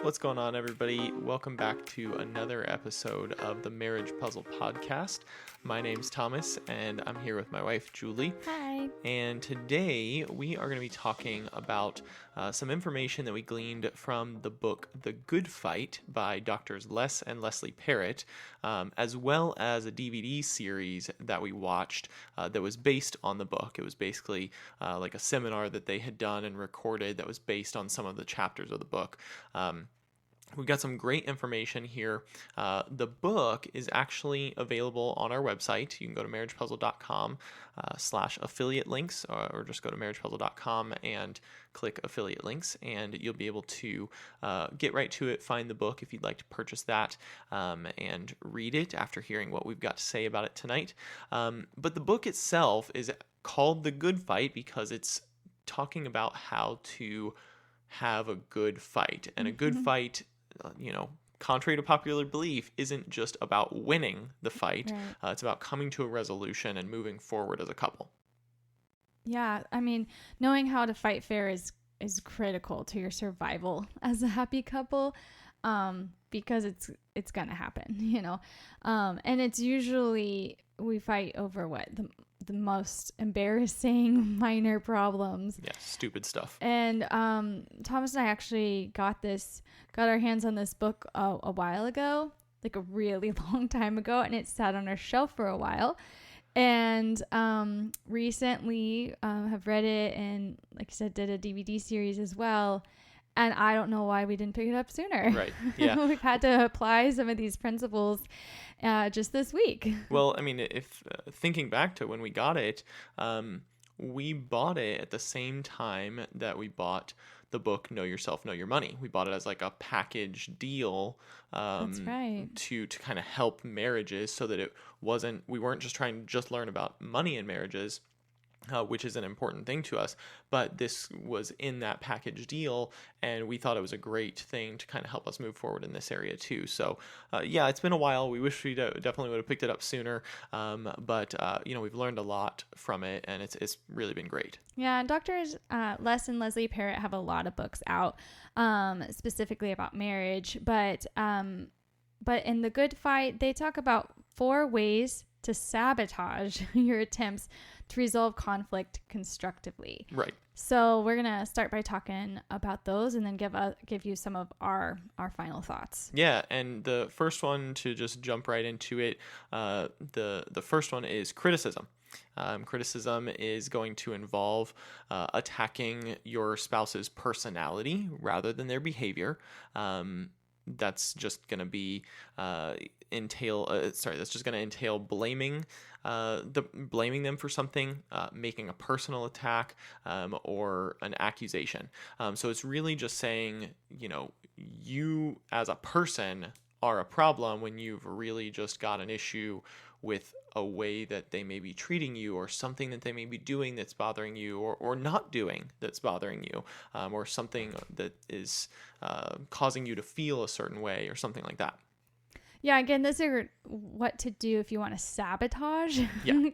What's going on, everybody? Welcome back to another episode of the Marriage Puzzle Podcast. My name's Thomas, and I'm here with my wife, Julie. Hi. And today we are going to be talking about some information that we gleaned from the book The Good Fight by Drs. Les and Leslie Parrott, as well as a DVD series that we watched that was based on the book. It was basically like a seminar that they had done and recorded that was based on some of the chapters of the book. We've got some great information here. The book is actually available on our website. You can go to marriagepuzzle.com/affiliate links, or just go to marriagepuzzle.com and click affiliate links, and you'll be able to get right to it, find the book if you'd like to purchase that, and read it after hearing what we've got to say about it tonight. But the book itself is called The Good Fight because it's talking about how to have a good fight. And a good fight, contrary to popular belief, isn't just about winning the fight. Right. It's about coming to a resolution and moving forward as a couple. Yeah, I mean, knowing how to fight fair is critical to your survival as a happy couple, because it's gonna happen, and it's usually we fight over what the most embarrassing minor problems. Yeah, stupid stuff. And Thomas and I actually got our hands on this book a while ago, like a really long time ago, and it sat on our shelf for a while. And recently have read it, and like I said, did a DVD series as well. And I don't know why we didn't pick it up sooner. Right. Yeah. We've had to apply some of these principles just this week. Well, I mean, if thinking back to when we got it, we bought it at the same time that we bought the book Know Yourself, Know Your Money. We bought it as like a package deal. That's right. To kind of help marriages, so that we weren't just trying to just learn about money in marriages, which is an important thing to us, but this was in that package deal, and we thought it was a great thing to kind of help us move forward in this area too. So yeah, it's been a while. We wish we definitely would have picked it up sooner, but we've learned a lot from it, and it's really been great. Yeah, and Drs. Les and Leslie Parrott have a lot of books out specifically about marriage, but in The Good Fight, they talk about 4 ways to sabotage your attempts to resolve conflict constructively. Right. So we're going to start by talking about those, and then give you some of our final thoughts. Yeah, and the first one, to just jump right into it, the first one is criticism. Criticism is going to involve attacking your spouse's personality rather than their behavior. That's just going to be entail blaming them for something, making a personal attack, or an accusation. So it's really just saying, you as a person are a problem when you've really just got an issue with a way that they may be treating you, or something that they may be doing that's bothering you, or not doing that's bothering you, or something that is causing you to feel a certain way, or something like that. Yeah, again, those are what to do if you want to sabotage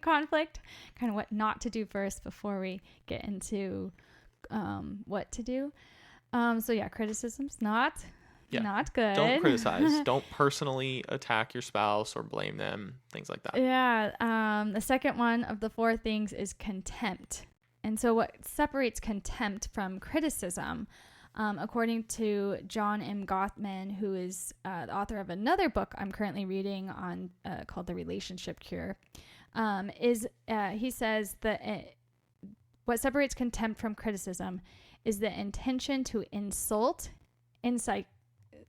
conflict, kind of what not to do first before we get into what to do. So yeah, criticism's not good. Don't criticize. Don't personally attack your spouse or blame them, things like that. Yeah. The second one of the 4 things is contempt. And so what separates contempt from criticism, according to John M. Gottman, who is the author of another book I'm currently reading on called The Relationship Cure, he says that what separates contempt from criticism is the intention to insult and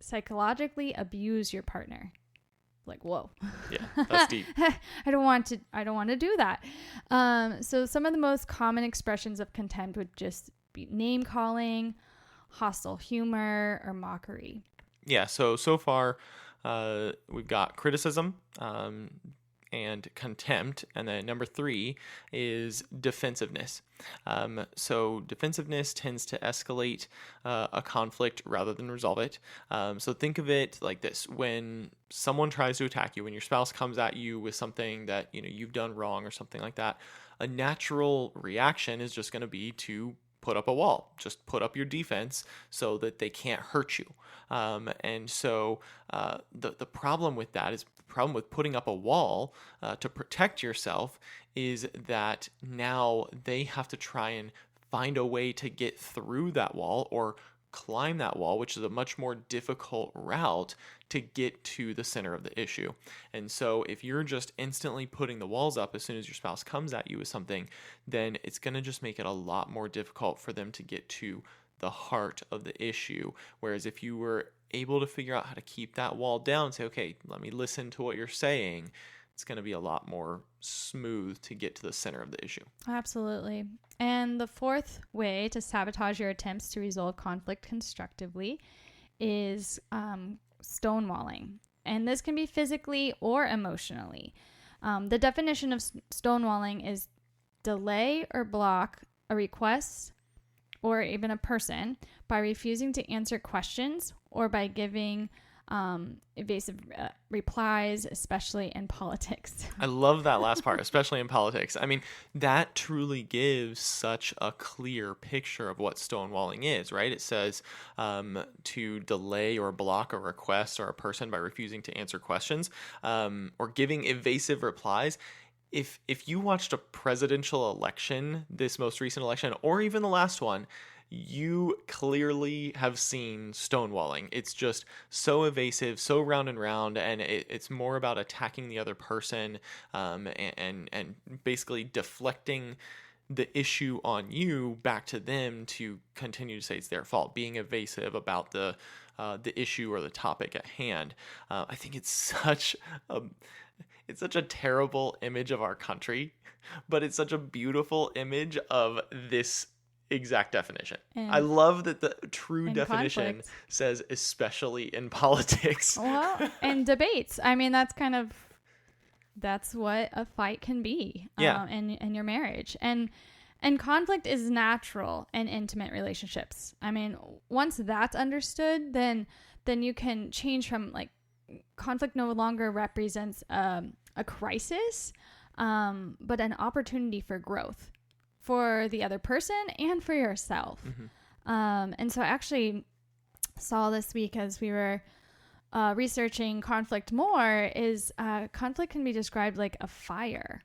psychologically abuse your partner. Like, whoa. Yeah, that's deep. I don't want to do that. So some of the most common expressions of contempt would just be name calling, hostile humor, or mockery. Yeah, so far we've got criticism and contempt, and then number 3 is defensiveness. So defensiveness tends to escalate a conflict rather than resolve it. So think of it like this: when someone tries to attack you, when your spouse comes at you with something that you've done wrong or something like that, a natural reaction is just going to be to put up a wall. Just put up your defense so that they can't hurt you. And so the problem with that is the problem with putting up a wall to protect yourself is that now they have to try and find a way to get through that wall or climb that wall, which is a much more difficult route to get to the center of the issue. And so if you're just instantly putting the walls up as soon as your spouse comes at you with something, then it's going to just make it a lot more difficult for them to get to the heart of the issue. Whereas if you were able to figure out how to keep that wall down and say, okay, let me listen to what you're saying, it's going to be a lot more smooth to get to the center of the issue. Absolutely. And the fourth way to sabotage your attempts to resolve conflict constructively is stonewalling. And this can be physically or emotionally. The definition of stonewalling is delay or block a request or even a person by refusing to answer questions or by giving evasive replies, especially in politics. I love that last part, especially in politics. I mean, that truly gives such a clear picture of what stonewalling is, right? It says to delay or block a request or a person by refusing to answer questions or giving evasive replies. If you watched a presidential election, this most recent election, or even the last one, you clearly have seen stonewalling. It's just so evasive, so round and round, and it's more about attacking the other person and basically deflecting the issue on you back to them to continue to say it's their fault, being evasive about the issue or the topic at hand. I think it's such a terrible image of our country, but it's such a beautiful image of this exact definition. And I love that the true definition conflict says especially in politics. Well, and debates. I mean, that's what a fight can be in your marriage. And conflict is natural in intimate relationships. I mean, once that's understood, then you can change from like conflict no longer represents a crisis, but an opportunity for growth for the other person and for yourself. Mm-hmm. And so I actually saw this week as we were researching conflict more is conflict can be described like a fire.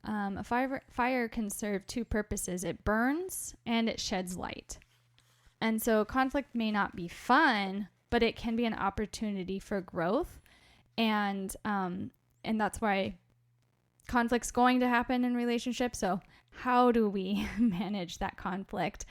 A fire can serve two purposes. It burns and it sheds light. And so conflict may not be fun, but it can be an opportunity for growth. And that's why conflict's going to happen in relationships. So how do we manage that conflict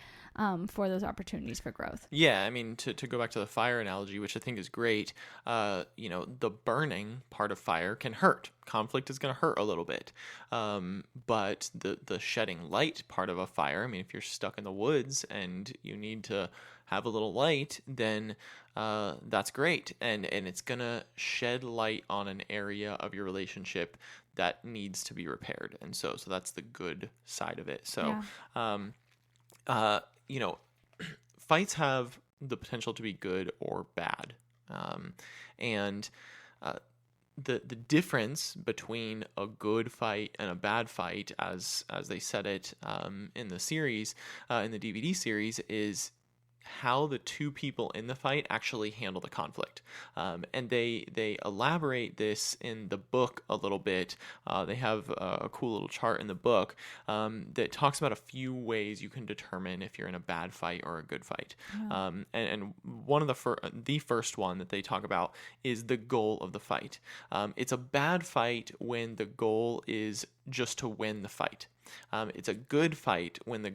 for those opportunities for growth? Yeah, I mean, to go back to the fire analogy, which I think is great, the burning part of fire can hurt. Conflict is going to hurt a little bit. But the shedding light part of a fire, I mean, if you're stuck in the woods and you need to have a little light, then that's great. And it's going to shed light on an area of your relationship that needs to be repaired. And so that's the good side of it. So, fights have the potential to be good or bad. And the difference between a good fight and a bad fight, as they said it in the series, in the DVD series, is how the two people in the fight actually handle the conflict. And they elaborate this in the book a little bit. They have a cool little chart in the book that talks about a few ways you can determine if you're in a bad fight or a good fight. Yeah. And one of the first one that they talk about is the goal of the fight. It's a bad fight when the goal is just to win the fight. It's a good fight when the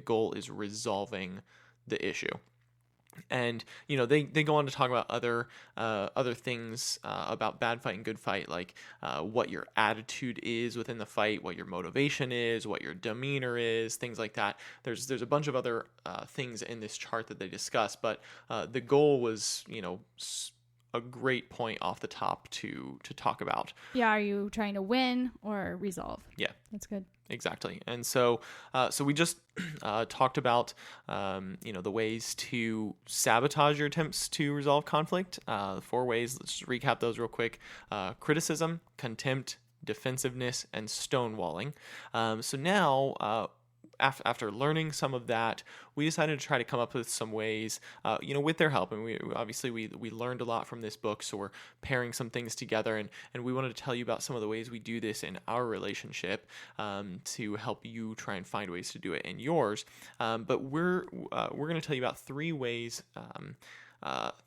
goal is resolving the issue. And they go on to talk about other things about bad fight and good fight, like what your attitude is within the fight, what your motivation is, what your demeanor is, things like that. There's a bunch of other things in this chart that they discuss, but the goal was a great point off the top to talk about. Yeah, are you trying to win or resolve? Yeah, that's good. Exactly. And so we just talked about, the ways to sabotage your attempts to resolve conflict. 4 ways. Let's just recap those real quick. Criticism, contempt, defensiveness, and stonewalling. So now after learning some of that, we decided to try to come up with some ways, with their help. And we learned a lot from this book, so we're pairing some things together, and we wanted to tell you about some of the ways we do this in our relationship, to help you try and find ways to do it in yours. But we're going to tell you about 3 ways,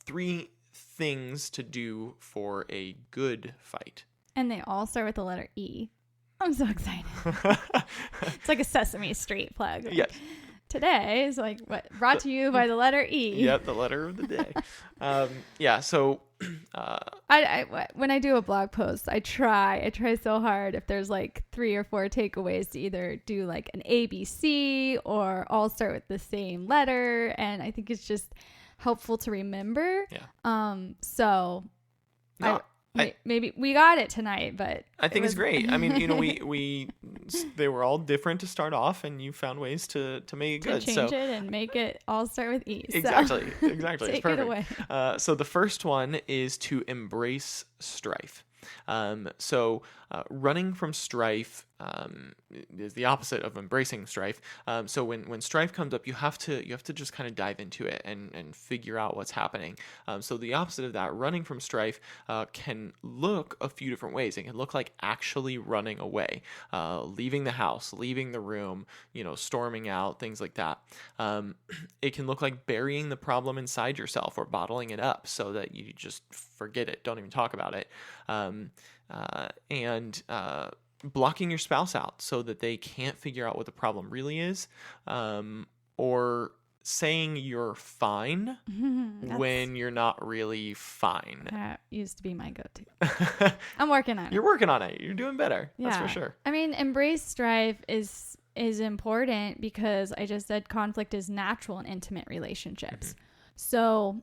3 things to do for a good fight. And they all start with the letter E. I'm so excited. It's like a Sesame Street plug. Yes. Today is brought to you by the letter E. Yep, the letter of the day. So when I do a blog post, I try so hard if there's 3 or 4 takeaways to either do an ABC or all start with the same letter, and I think it's just helpful to remember. Yeah. So maybe we got it tonight, but I think it's great. I mean, we they were all different to start off, and you found ways to make it good. Change it and make it all start with E. Exactly. Take It's perfect. it away. So the first one is to embrace strife. Running from strife is the opposite of embracing strife. So when strife comes up, you have to just kind of dive into it and figure out what's happening. So the opposite of that, running from strife, can look a few different ways. It can look like actually running away, leaving the house, leaving the room, storming out, things like that. It can look like burying the problem inside yourself or bottling it up so that you just forget it, don't even talk about it. And blocking your spouse out so that they can't figure out what the problem really is, or saying you're fine when you're not really fine. That used to be my go-to. I'm working on it. You're working on it. You're doing better. Yeah. That's for sure. I mean, embrace strife is important because I just said conflict is natural in intimate relationships. Mm-hmm. So,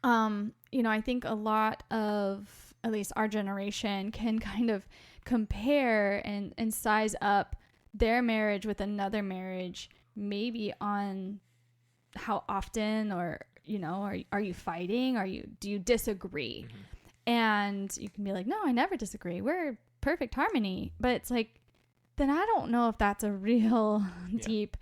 I think a lot of, at least our generation, can kind of compare and size up their marriage with another marriage, maybe on how often, or are you fighting, do you disagree? Mm-hmm. And you can be like, no, I never disagree, we're perfect harmony. But it's then I don't know if that's a real deep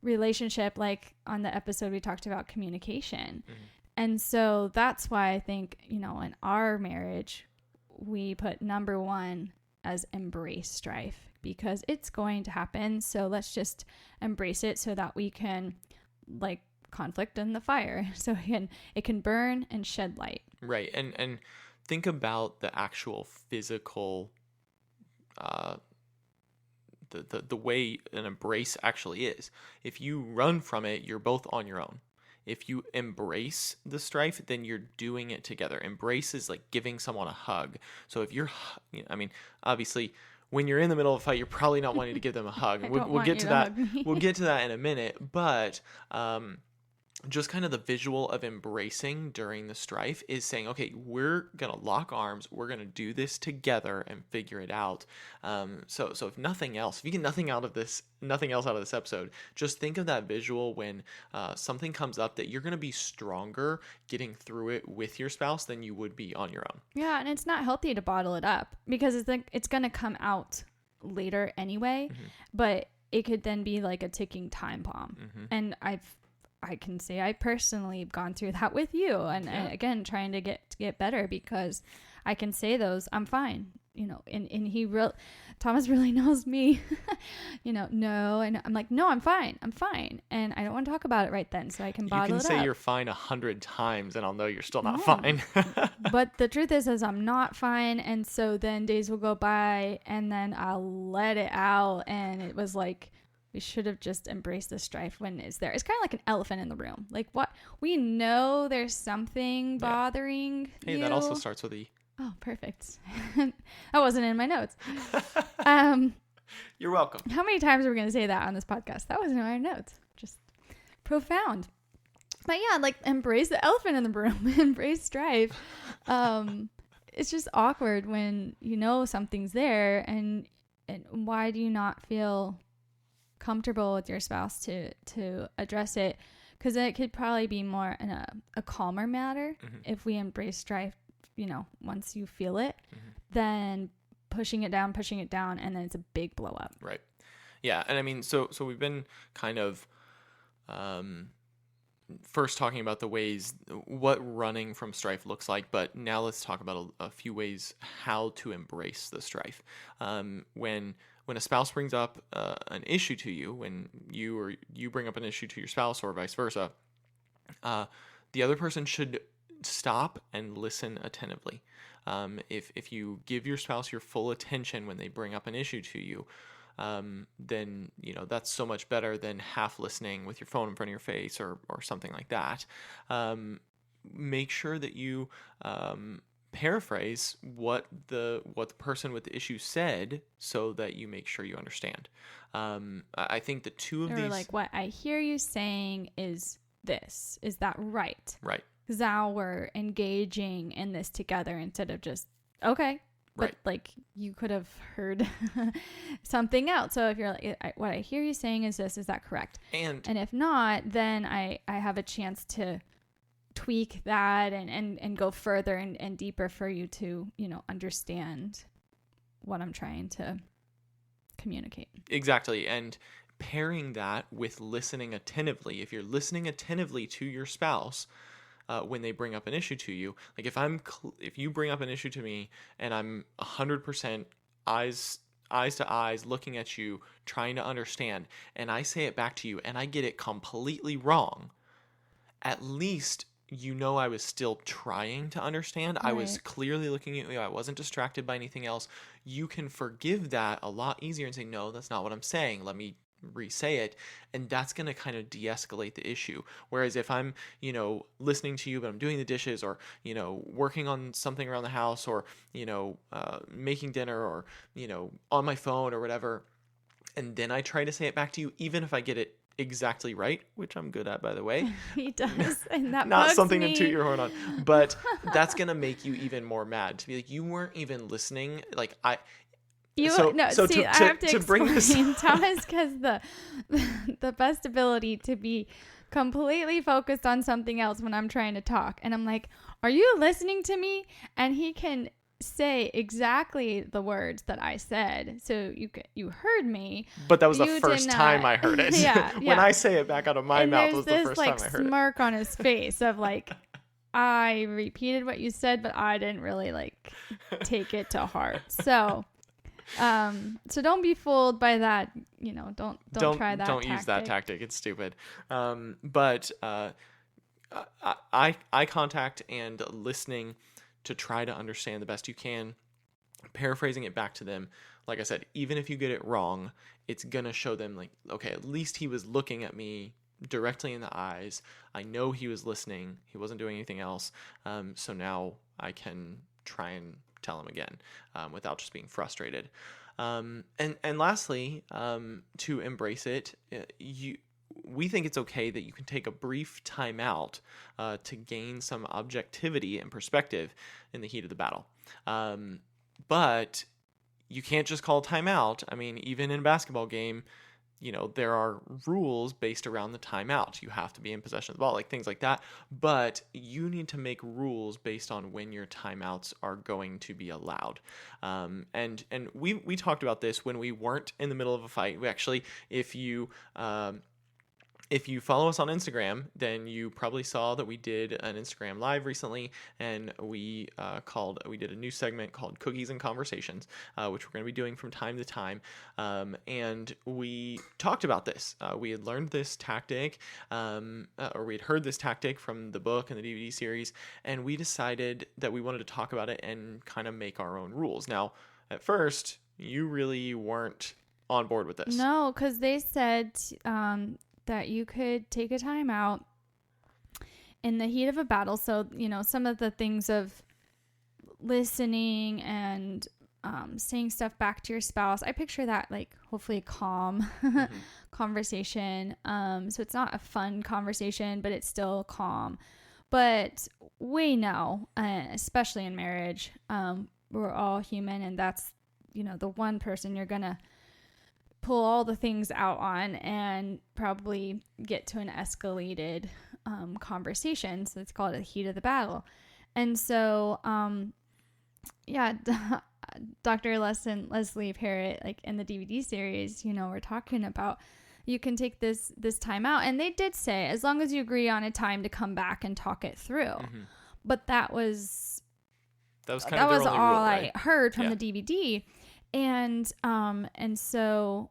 relationship. Like on the episode we talked about communication. Mm-hmm. And so that's why I think, in our marriage, we put number 1 as embrace strife, because it's going to happen. So let's just embrace it so that we can conflict in the fire. So it can burn and shed light. Right. And think about the actual physical, the way an embrace actually is. If you run from it, you're both on your own. If you embrace the strife, then you're doing it together. Embrace is like giving someone a hug. So if you're, obviously, when you're in the middle of a fight, you're probably not wanting to give them a hug. We'll get to that. We'll get to that in a minute. But just kind of the visual of embracing during the strife is saying, okay, we're going to lock arms. We're going to do this together and figure it out. So if nothing else, if you get nothing else out of this episode, just think of that visual when something comes up that you're going to be stronger getting through it with your spouse than you would be on your own. Yeah. And it's not healthy to bottle it up because it's going to come out later anyway, mm-hmm. but it could then be like a ticking time bomb. Mm-hmm. And I can say I personally have gone through that with you, and again trying to get better, because I can say those I'm fine, and Thomas really knows me, no, and I'm like, no, I'm fine, and I don't want to talk about it right then, so I can bottle it up. You can say you're fine 100 times, and I'll know you're still not fine. But the truth is I'm not fine, and so then days will go by, and then I'll let it out, and it was like, we should have just embraced the strife when it's there. It's kind of like an elephant in the room. Like, what? We know there's something bothering you. Hey, that also starts with E. Oh, perfect. That wasn't in my notes. You're welcome. How many times are we going to say that on this podcast? That wasn't in our notes. Just profound. But yeah, embrace the elephant in the room. Embrace strife. It's just awkward when something's there, and why do you not feel comfortable with your spouse to address it? Because it could probably be more in a calmer matter, mm-hmm. if we embrace strife, once you feel it, mm-hmm. than pushing it down, and then it's a big blow up. Right. Yeah, and I mean, so we've been kind of first talking about the ways what running from strife looks like, but now let's talk about a few ways how to embrace the strife. When a spouse brings up an issue to you, when you bring up an issue to your spouse or vice versa, the other person should stop and listen attentively. If you give your spouse your full attention when they bring up an issue to you, then that's so much better than half listening with your phone in front of your face or something like that. Make sure that you paraphrase what the person with the issue said, so that you make sure you understand. I think the two of these, like, what I hear you saying is this. Is that right? Right. Because now we're engaging in this together instead of just okay. But Right. like, you could have heard something else. So if you're like, what I hear you saying is this, is that correct? And if not, then I have a chance to tweak that and go further and deeper for you to, understand what I'm trying to communicate. Exactly. And pairing that with listening attentively. If you're listening attentively to your spouse, when they bring up an issue to you, like if you bring up an issue to me and I'm 100% eyes to eyes looking at you, trying to understand, and I say it back to you and I get it completely wrong, at least I was still trying to understand. Right. I was clearly looking at you. I wasn't distracted by anything else. You can forgive that a lot easier and say, no, that's not what I'm saying. Let me re-say it, and that's going to kind of de-escalate the issue. Whereas if I'm listening to you but I'm doing the dishes, or working on something around the house, or making dinner, or on my phone or whatever, and then I try to say it back to you, even if I get it exactly right, which I'm good at, by the way. He does, and that not bugs something me. to toot your horn on, but that's going to make you even more mad, to be like, you weren't even listening. Like I have to bring this Thomas has the best ability to be completely focused on something else when I'm trying to talk, and I'm like, are you listening to me? And he can say exactly the words that I said, so you heard me, but that was the first time I heard it. When I say it back out of my mouth was the first time I heard it. There's this smirk on his face of like, I repeated what you said, but I didn't really take it to heart. So don't be fooled by that. Don't try that. Don't use that tactic. It's stupid. But eye contact and listening to try to understand the best you can, paraphrasing it back to them. Like I said, even if you get it wrong, it's gonna show them like, okay, at least he was looking at me directly in the eyes. I know he was listening. He wasn't doing anything else. So now I can try and tell him again, without just being frustrated. And lastly, to embrace it, we think it's okay that you can take a brief time out to gain some objectivity and perspective in the heat of the battle. But you can't just call timeout. I mean, even in a basketball game, there are rules based around the timeout. You have to be in possession of the ball, like things like that. But you need to make rules based on when your timeouts are going to be allowed. And we talked about this when we weren't in the middle of a fight. We actually, if you follow us on Instagram, then you probably saw that we did an Instagram live recently, and we did a new segment called Cookies and Conversations, which we're going to be doing from time to time. And we talked about this. We had learned this tactic, or we had heard this tactic from the book and the DVD series, and we decided that we wanted to talk about it and kind of make our own rules. Now, at first, you really weren't on board with this. No, because they said that you could take a time out in the heat of a battle. So, some of the things of listening and saying stuff back to your spouse, I picture that like hopefully a calm conversation. So it's not a fun conversation, but it's still calm. But we know, especially in marriage, we're all human, and that's, the one person you're going to pull all the things out on and probably get to an escalated conversation. So it's called the heat of the battle. And so, Dr. Leslie Parrott, like in the DVD series, we're talking about you can take this time out. And they did say, as long as you agree on a time to come back and talk it through. Mm-hmm. But that was all rule, right? I heard from the DVD. And so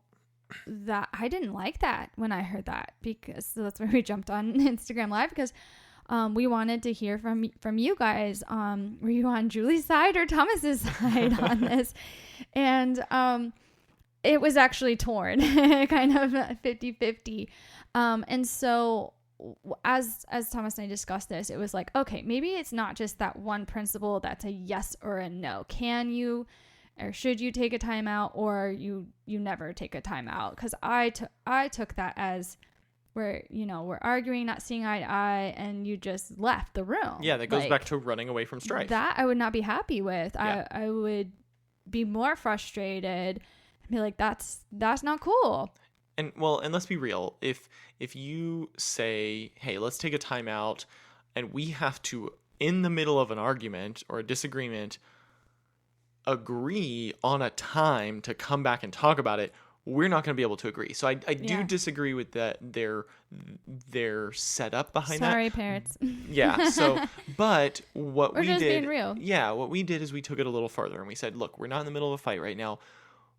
that I didn't like that when I heard that, because that's why we jumped on Instagram Live, because we wanted to hear from you guys. Were you on Julie's side or Thomas's side on this? And it was actually torn, kind of 50-50. And so as Thomas and I discussed this, it was like, okay, maybe it's not just that one principle that's a yes or a no. Can you or should you take a timeout, or you never take a timeout? Because I took that as we're arguing, not seeing eye to eye, and you just left the room. Yeah, that goes back to running away from strife. That I would not be happy with. Yeah. I would be more frustrated and be like, that's not cool. And let's be real. If you say, hey, let's take a timeout, and we have to, in the middle of an argument or a disagreement, agree on a time to come back and talk about it, we're not going to be able to agree. So I do disagree with that. Their setup behind that. Sorry, parents. Yeah. So, but what we're we just did, being real. Yeah, what we did is we took it a little further, and we said, look, we're not in the middle of a fight right now.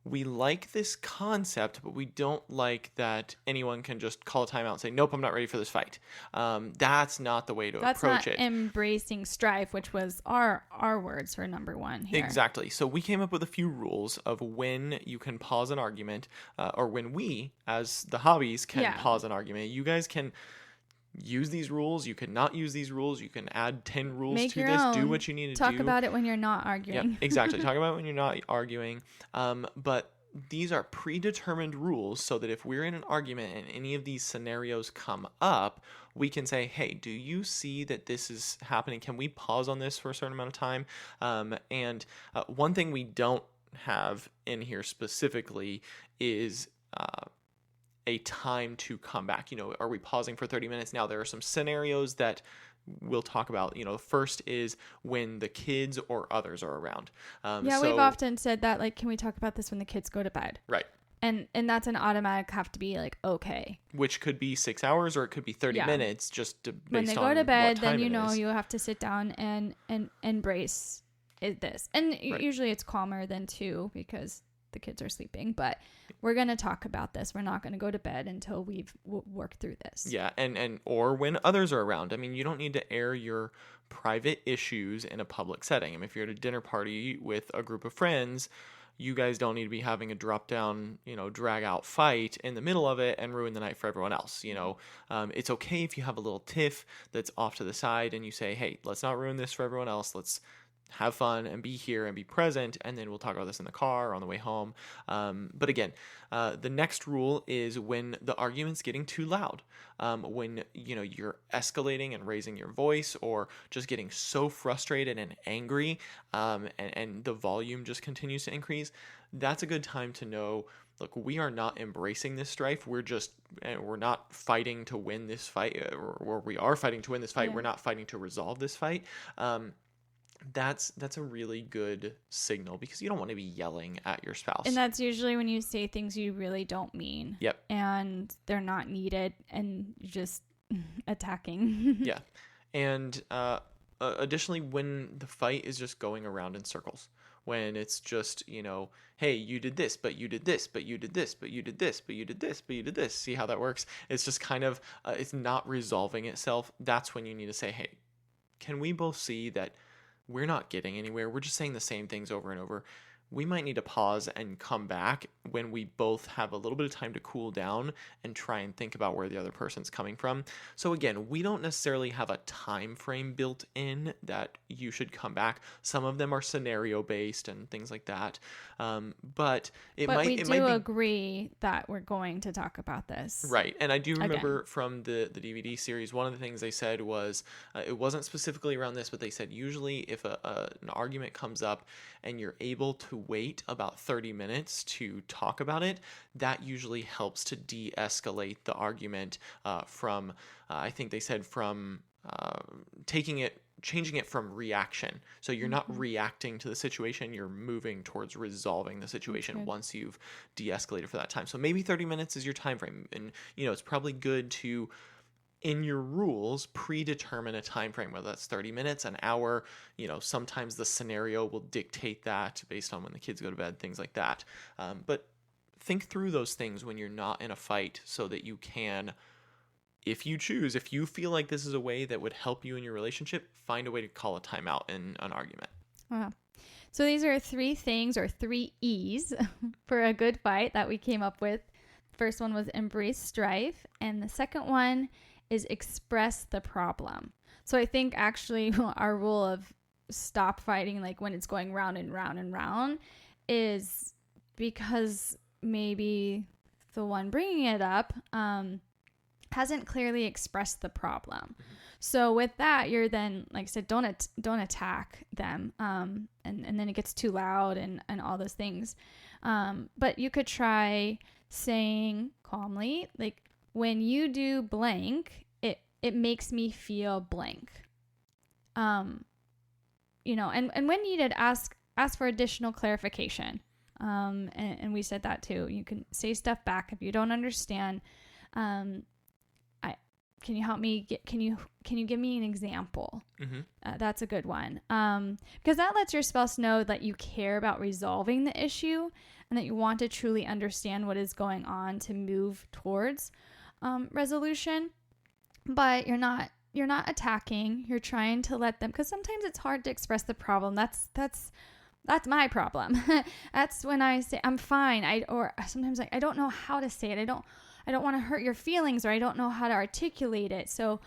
We like this concept, but we don't like that anyone can just call a timeout and say, nope, I'm not ready for this fight. That's not the way to approach it. That's not embracing strife, which was our words for number one here. Exactly. So we came up with a few rules of when you can pause an argument, or when we, as the hobbies, can pause an argument. You guys can use these rules. You can not use these rules. You can add 10 rules Make to your this. own. Do what you need to Talk do. about it when you're not arguing. Yep, exactly. Talk about it when you're not arguing. But these are predetermined rules so that if we're in an argument and any of these scenarios come up, we can say, hey, do you see that this is happening? Can we pause on this for a certain amount of time? And one thing we don't have in here specifically is a time to come back. Are we pausing for 30 minutes? Now, there are some scenarios that we'll talk about. First is when the kids or others are around. We've often said that, like, can we talk about this when the kids go to bed? Right. And that's an automatic have to be like, okay. Which could be 6 hours or it could be 30 minutes, just based on when they go to bed, then is. you have to sit down and embrace this. And usually it's calmer than 2 because the kids are sleeping, but we're going to talk about this. We're not going to go to bed until we've worked through this. Yeah. And or when others are around. I mean, you don't need to air your private issues in a public setting. I mean, if you're at a dinner party with a group of friends, you guys don't need to be having a drop down, drag out fight in the middle of it and ruin the night for everyone else. It's okay if you have a little tiff that's off to the side and you say, hey, let's not ruin this for everyone else. Let's have fun and be here and be present, and then we'll talk about this in the car or on the way home. But again, the next rule is when the argument's getting too loud, when you're escalating and raising your voice, or just getting so frustrated and angry, and the volume just continues to increase. That's a good time to know, look, we are not embracing this strife. We're not fighting to win this fight, or we are fighting to win this fight. Yeah. We're not fighting to resolve this fight. That's a really good signal, because you don't want to be yelling at your spouse. And that's usually when you say things you really don't mean. Yep. And they're not needed and you're just attacking. Yeah. And additionally, when the fight is just going around in circles, when it's just, hey, you did this, but you did this, but you did this, but you did this, but you did this, but you did this. See how that works? It's just kind of, it's not resolving itself. That's when you need to say, hey, can we both see that we're not getting anywhere? We're just saying the same things over and over. We might need to pause and come back when we both have a little bit of time to cool down and try and think about where the other person's coming from. So again, we don't necessarily have a time frame built in that you should come back. Some of them are scenario based and things like that. But we do agree that we're going to talk about this. Right. And I do remember from the DVD series, one of the things they said was, it wasn't specifically around this, but they said usually if an argument comes up and you're able to wait about 30 minutes to talk about it, that usually helps to de-escalate the argument from, I think they said from taking it changing it from reaction. So you're not reacting to the situation, you're moving towards resolving the situation once you've de-escalated for that time. So maybe 30 minutes is your time frame. And, it's probably good to, in your rules, predetermine a time frame, whether that's 30 minutes, an hour. Sometimes the scenario will dictate that based on when the kids go to bed, things like that. But think through those things when you're not in a fight so that you can, if you choose, if you feel like this is a way that would help you in your relationship, find a way to call a timeout in an argument. Wow. So these are 3 things, or 3 E's for a good fight that we came up with. First one was embrace strife. And the second one is express the problem. So I think actually our rule of stop fighting, like when it's going round and round and round, is because maybe the one bringing it up hasn't clearly expressed the problem. So with that, you're then, like I said, don't attack them, and then it gets too loud and all those things. But you could try saying calmly, like, when you do blank, it makes me feel blank. And when needed, ask for additional clarification. And we said that too. You can say stuff back if you don't understand. Can you help me? Can you give me an example? That's a good one. Because that lets your spouse know that you care about resolving the issue and that you want to truly understand what is going on to move towards resolution. But you're not attacking. You're trying to let them, because sometimes it's hard to express the problem. That's my problem. That's when I say I'm fine. Or sometimes I don't know how to say it. I don't want to hurt your feelings, or I don't know how to articulate it. So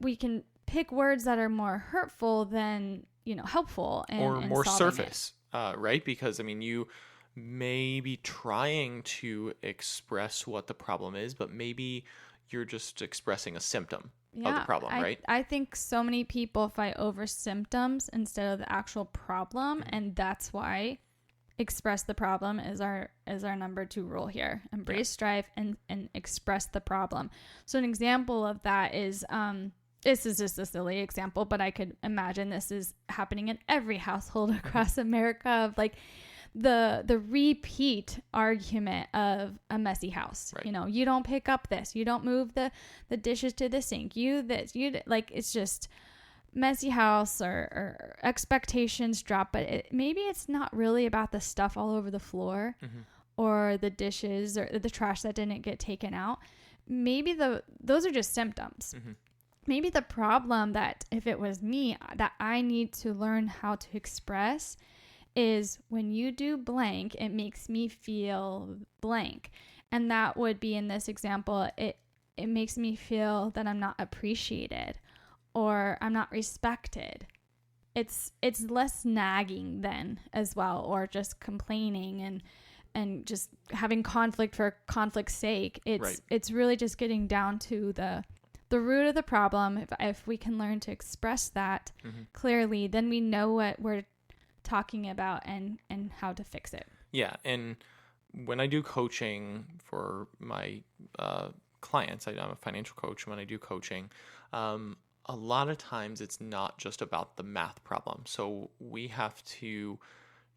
we can pick words that are more hurtful than, helpful or more surface, right? Because you may be trying to express what the problem is, but maybe you're just expressing a symptom of the problem, right? I think so many people fight over symptoms instead of the actual problem, and that's why express the problem is our number 2 rule here. Embrace strife and express the problem. So an example of that is this is just a silly example, but I could imagine this is happening in every household across America, of like the repeat argument of a messy house. Right. You don't pick up this, you don't move the dishes to the sink, like, it's just messy house, or expectations drop, but maybe it's not really about the stuff all over the floor, or the dishes, or the trash that didn't get taken out. Maybe those are just symptoms. Maybe the problem, that if it was me, that I need to learn how to express, is when you do blank, it makes me feel blank. And that would be, in this example, it makes me feel that I'm not appreciated, or I'm not respected. It's less nagging then as well, or just complaining and just having conflict for conflict's sake. It's really just getting down to the root of the problem. If we can learn to express that clearly, then we know what we're talking about and how to fix it. Yeah, and when I do coaching for my clients, I'm a financial coach. When I do coaching, a lot of times it's not just about the math problem. So we have to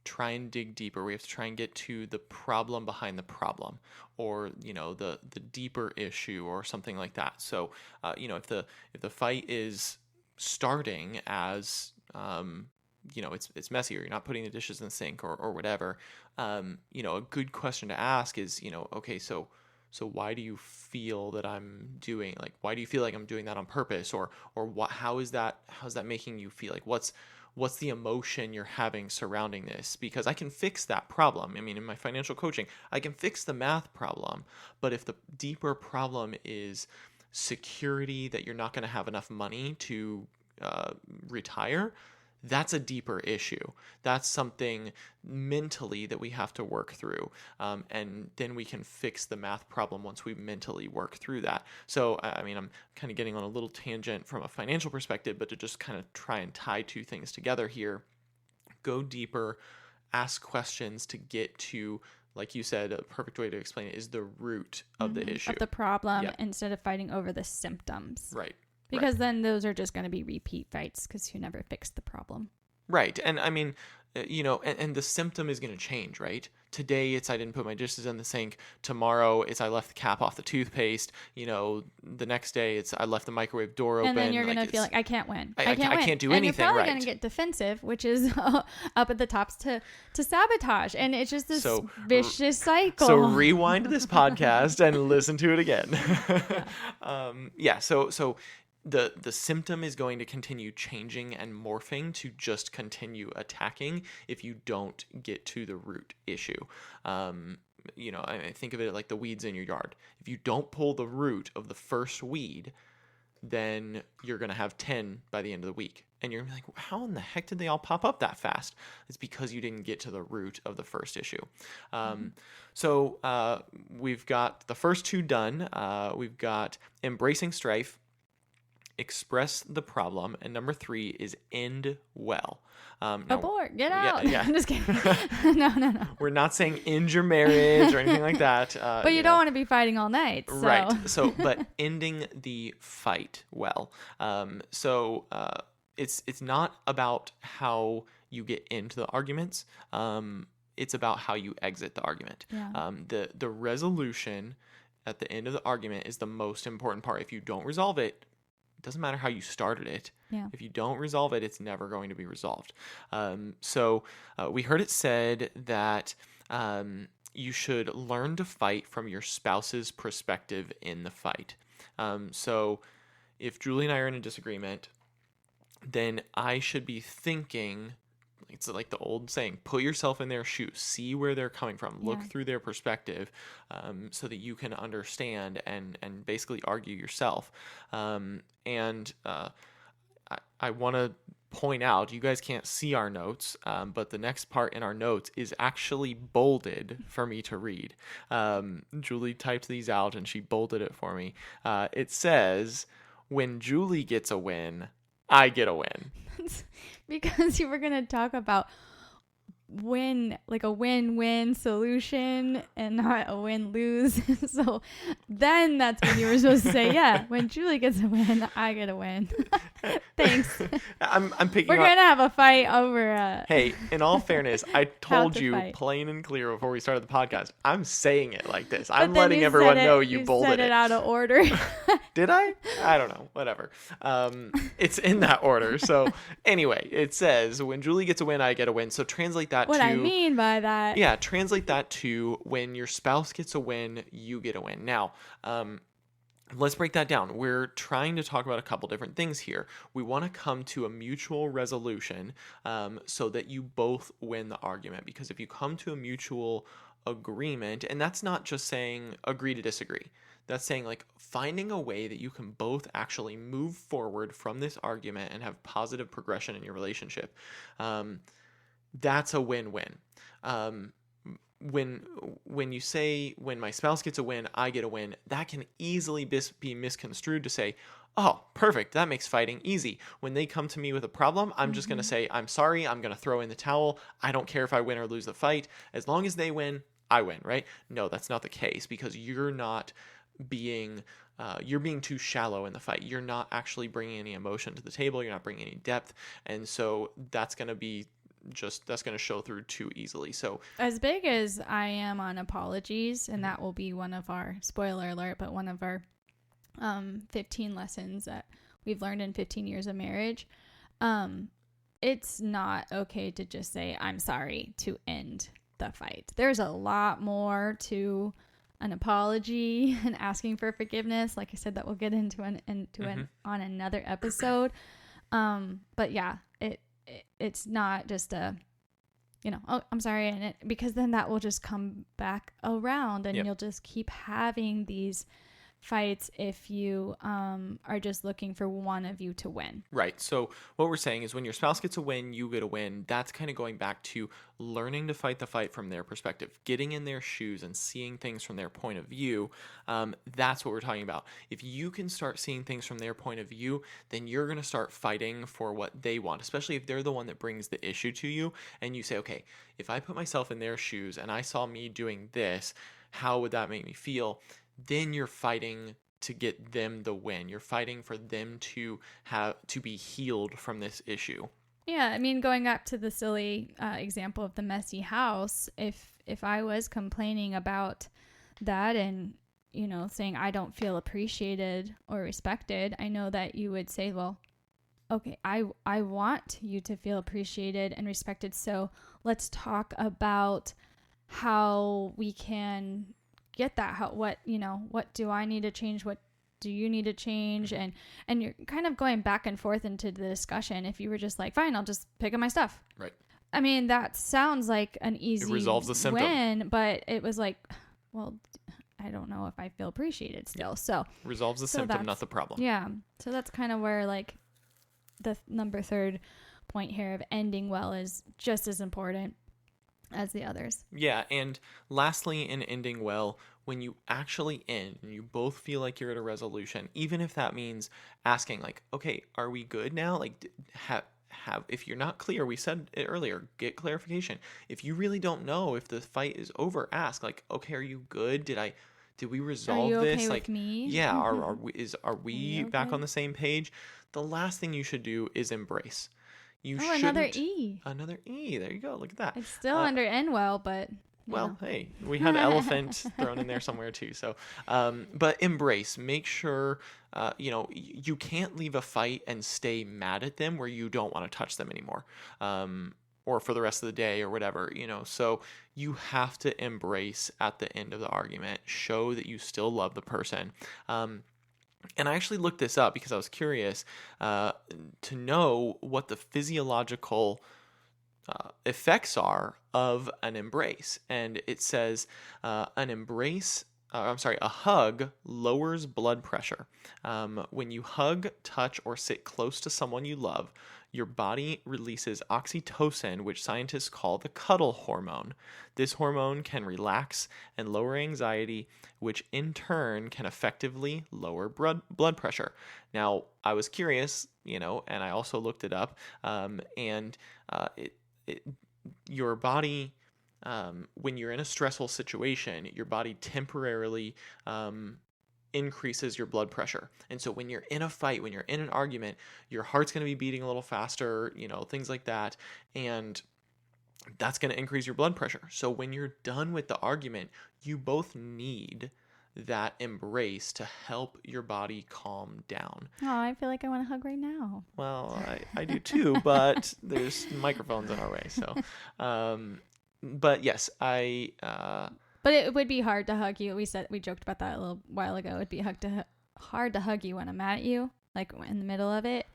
try and dig deeper. We have to try and get to the problem behind the problem, or the deeper issue, or something like that. So if the fight is starting as it's messy, or you're not putting the dishes in the sink, or whatever, a good question to ask is, okay, so why do you feel that I'm doing, like, why do you feel like I'm doing that on purpose, or what, how's that making you feel? Like, what's the emotion you're having surrounding this? Because I can fix that problem. In my financial coaching, I can fix the math problem, but if the deeper problem is security, that you're not going to have enough money to retire, that's a deeper issue. That's something mentally that we have to work through. And then we can fix the math problem once we mentally work through that. So, I'm kind of getting on a little tangent from a financial perspective, but to just kind of try and tie 2 things together here, go deeper, ask questions to get to, like you said, a perfect way to explain it is the root of the issue. Of the problem, instead of fighting over the symptoms. Right. Because then those are just going to be repeat fights because you never fixed the problem. Right. And I mean, and the symptom is going to change, right? Today it's I didn't put my dishes in the sink. Tomorrow it's I left the cap off the toothpaste. The next day it's I left the microwave door open. And then you're going to feel like I can't win. I can't do anything, and you're probably right? going to get defensive, which is up at the tops to sabotage. And it's just this vicious cycle. So rewind this podcast and listen to it again. So the symptom is going to continue changing and morphing to just continue attacking if you don't get to the root issue. I think of it like the weeds in your yard. If you don't pull the root of the first weed, then you're going to have 10 by the end of the week. And you're going to be like, how in the heck did they all pop up that fast? It's because you didn't get to the root of the first issue. So we've got the first two done. We've got embracing strife, express the problem, and number 3 is end well. Abort, get out. Yeah. I'm just kidding. No. We're not saying end your marriage or anything like that. But you don't want to be fighting all night. So. Right. But ending the fight well. It's not about how you get into the arguments. It's about how you exit the argument. Yeah. The resolution at the end of the argument is the most important part. If you don't resolve it, doesn't matter how you started it. Yeah. If you don't resolve it, it's never going to be resolved. We heard it said that you should learn to fight from your spouse's perspective in the fight. So if Julie and I are in a disagreement, then I should be thinking, it's like the old saying, put yourself in their shoes, see where they're coming from, look through their perspective, so that you can understand and basically argue yourself. I want to point out, you guys can't see our notes, but the next part in our notes is actually bolded for me to read. Julie typed these out and she bolded it for me. It says, when Julie gets a win, I get a win. Because you were going to talk about like a win-win solution and not a win-lose. So then that's when you were supposed to say, yeah, when Julie gets a win, I get a win. Thanks. I'm picking We're going to have a fight over... Hey, in all fairness, I told you plain and clear before we started the podcast, I'm saying it like this. I'm letting everyone know you bolded said it out of order. Did I? I don't know. Whatever. It's in that order. So anyway, it says, when Julie gets a win, I get a win. So translate that what I mean by that. Yeah, translate that to when your spouse gets a win, you get a win. Now, let's break that down. We're trying to talk about a couple different things here. We want to come to a mutual resolution so that you both win the argument. Because if you come to a mutual agreement, and that's not just saying agree to disagree. That's saying like finding a way that you can both actually move forward from this argument and have positive progression in your relationship. That's a win-win. When you say, when my spouse gets a win, I get a win, that can easily be misconstrued to say, oh, perfect, that makes fighting easy. When they come to me with a problem, I'm just going to say, I'm sorry, I'm going to throw in the towel. I don't care if I win or lose the fight. As long as they win, I win, right? No, that's not the case, because you're being too shallow in the fight. You're not actually bringing any emotion to the table. You're not bringing any depth. And so that's going to show through too easily. So as big as I am on apologies, and that will be one of our, spoiler alert, but one of our 15 lessons that we've learned in 15 years of marriage, it's not okay to just say I'm sorry to end the fight. There's a lot more to an apology and asking for forgiveness. Like I said, that we'll get into on another episode. But yeah, it's not just a, oh, I'm sorry. And because then that will just come back around, and you'll just keep having these fights if you are just looking for one of you to win. Right. So what we're saying is when your spouse gets a win, you get a win. That's kind of going back to learning to fight the fight from their perspective, getting in their shoes and seeing things from their point of view. That's what we're talking about. If you can start seeing things from their point of view, then you're going to start fighting for what they want, especially if they're the one that brings the issue to you. And you say, okay, if I put myself in their shoes and I saw me doing this, how would that make me feel? Then you're fighting to get them the win. You're fighting for them to be healed from this issue. Yeah, I mean, going up to the silly example of the messy house, if I was complaining about that and, you know, saying I don't feel appreciated or respected, I know that you would say, well, okay, I want you to feel appreciated and respected, so let's talk about how we can get that. What do I need to change? What do you need to change? And you're kind of going back and forth into the discussion. If you were just like, fine, I'll just pick up my stuff. Right. I mean, that sounds like an easy It resolves the symptom. win, but it was like, well, I don't know if I feel appreciated still. So resolves the symptom, not the problem. Yeah. So that's kind of where like the number third point here of ending well is just as important as the others. Yeah, and lastly, in ending well, when you actually end and you both feel like you're at a resolution, even if that means asking like, okay, are we good now? Like have if you're not clear, we said it earlier, get clarification. If you really don't know if the fight is over, ask like, okay, are you good? Did we resolve this? Okay like, with me? Yeah, are we okay? back on the same page? The last thing you should do is embrace. Another E. Another E. There you go. Look at that. It's still under end well, but well, hey, we had elephant thrown in there somewhere too. So, but embrace. Make sure, you can't leave a fight and stay mad at them where you don't want to touch them anymore, or for the rest of the day or whatever. So you have to embrace at the end of the argument. Show that you still love the person. And I actually looked this up because I was curious to know what the physiological effects are of an embrace. And it says a hug lowers blood pressure. When you hug, touch, or sit close to someone you love, your body releases oxytocin, which scientists call the cuddle hormone. This hormone can relax and lower anxiety, which in turn can effectively lower blood pressure. Now, I was curious, and I also looked it up, your body, when you're in a stressful situation, your body temporarily increases your blood pressure. And so when you're in a fight, when you're in an argument, your heart's going to be beating a little faster, things like that. And that's going to increase your blood pressure. So when you're done with the argument, you both need that embrace to help your body calm down. Oh, I feel like I want to hug right now. Well, I do too, but there's microphones in our way. So, but yes, But it would be hard to hug you. We joked about that a little while ago. It'd be hard to hug you when I'm mad at you, like in the middle of it.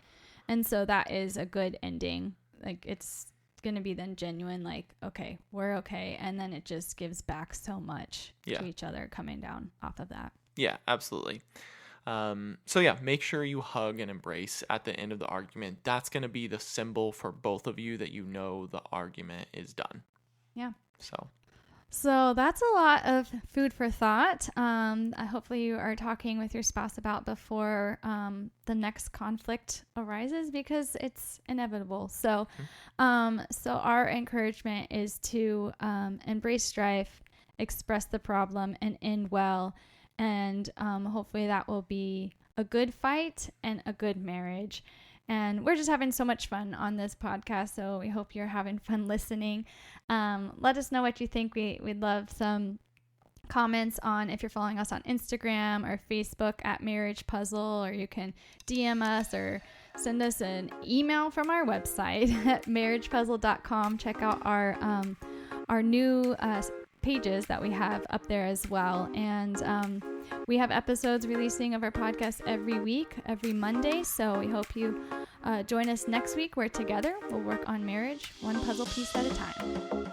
And so that is a good ending. Like it's going to be then genuine, like, okay, we're okay. And then it just gives back so much to each other coming down off of that. Yeah, absolutely. So yeah, make sure you hug and embrace at the end of the argument. That's going to be the symbol for both of you that the argument is done. Yeah. So that's a lot of food for thought. Hopefully you are talking with your spouse about before the next conflict arises, because it's inevitable. So, so our encouragement is to embrace strife, express the problem, and end well. And hopefully that will be a good fight and a good marriage. And we're just having so much fun on this podcast, so we hope you're having fun listening. Let us know what you think. We'd love some comments on if you're following us on Instagram or Facebook at Marriage Puzzle, or you can DM us or send us an email from our website at marriagepuzzle.com. Check out our new pages that we have up there as well. And we have episodes releasing of our podcast every week, every Monday. So we hope you join us next week, where together we'll work on marriage one puzzle piece at a time.